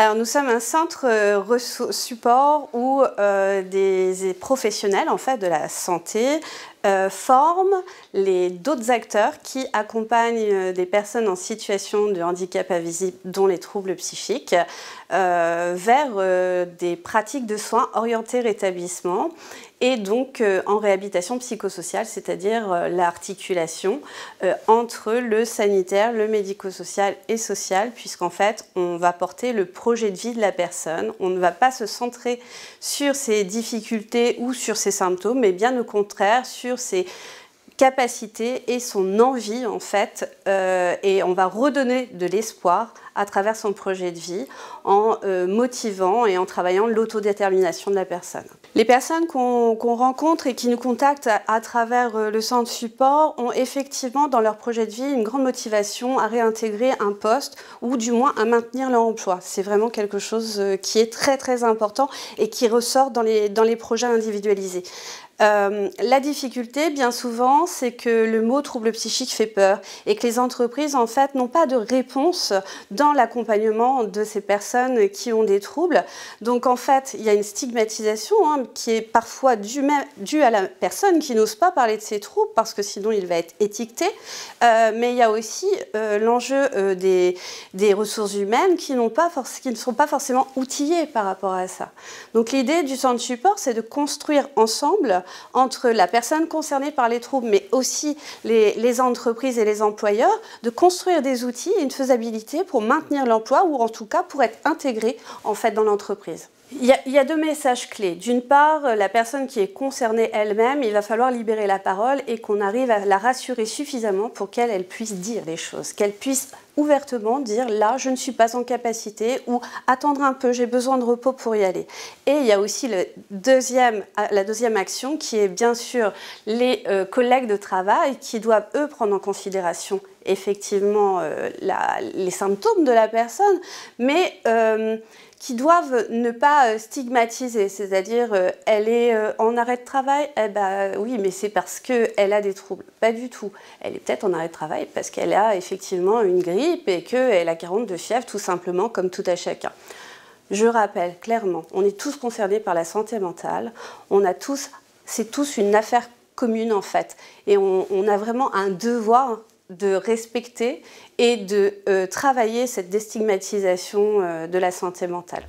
Alors, nous sommes un centre support où des professionnels en fait, de la santé forment d'autres acteurs qui accompagnent des personnes en situation de handicap invisible, dont les troubles psychiques, vers des pratiques de soins orientées rétablissement et donc en réhabilitation psychosociale, c'est-à-dire l'articulation entre le sanitaire, le médico-social et social, puisqu'en fait, on va porter le projet de vie de la personne. On ne va pas se centrer sur ses difficultés ou sur ses symptômes, mais bien au contraire sur ses capacités et son envie en fait, et on va redonner de l'espoir à travers son projet de vie en motivant et en travaillant l'autodétermination de la personne. Les personnes qu'on rencontre et qui nous contactent à travers le centre support ont effectivement dans leur projet de vie une grande motivation à réintégrer un poste ou du moins à maintenir leur emploi. C'est vraiment quelque chose qui est très important et qui ressort dans les projets individualisés. La difficulté, bien souvent, c'est que le mot trouble psychique fait peur et que les entreprises, en fait, n'ont pas de réponse dans l'accompagnement de ces personnes qui ont des troubles. Donc, en fait, il y a une stigmatisation qui est parfois due à la personne qui n'ose pas parler de ses troubles parce que sinon, il va être étiqueté. Mais il y a aussi l'enjeu des ressources humaines qui ne sont pas forcément outillées par rapport à ça. Donc, l'idée du centre support, c'est de construire ensemble entre la personne concernée par les troubles, mais aussi les entreprises et les employeurs, de construire des outils et une faisabilité pour maintenir l'emploi ou en tout cas pour être intégré en fait dans l'entreprise. Il y a deux messages clés. D'une part, la personne qui est concernée elle-même, il va falloir libérer la parole et qu'on arrive à la rassurer suffisamment pour qu'elle puisse dire les choses, qu'elle puisse ouvertement dire « là, je ne suis pas en capacité » ou « attendre un peu, j'ai besoin de repos pour y aller ». Et il y a aussi la deuxième action qui est bien sûr les collègues de travail qui doivent, eux, prendre en considération effectivement les symptômes de la personne, mais qui doivent ne pas stigmatiser, c'est-à-dire elle est en arrêt de travail, eh ben, oui, mais c'est parce qu'elle a des troubles. Pas du tout. Elle est peut-être en arrêt de travail parce qu'elle a effectivement une grippe et qu'elle a 42 fièvres, tout simplement, comme tout à chacun. Je rappelle clairement, on est tous concernés par la santé mentale, c'est tous une affaire commune en fait, et on a vraiment un devoir de respecter et de travailler cette déstigmatisation de la santé mentale.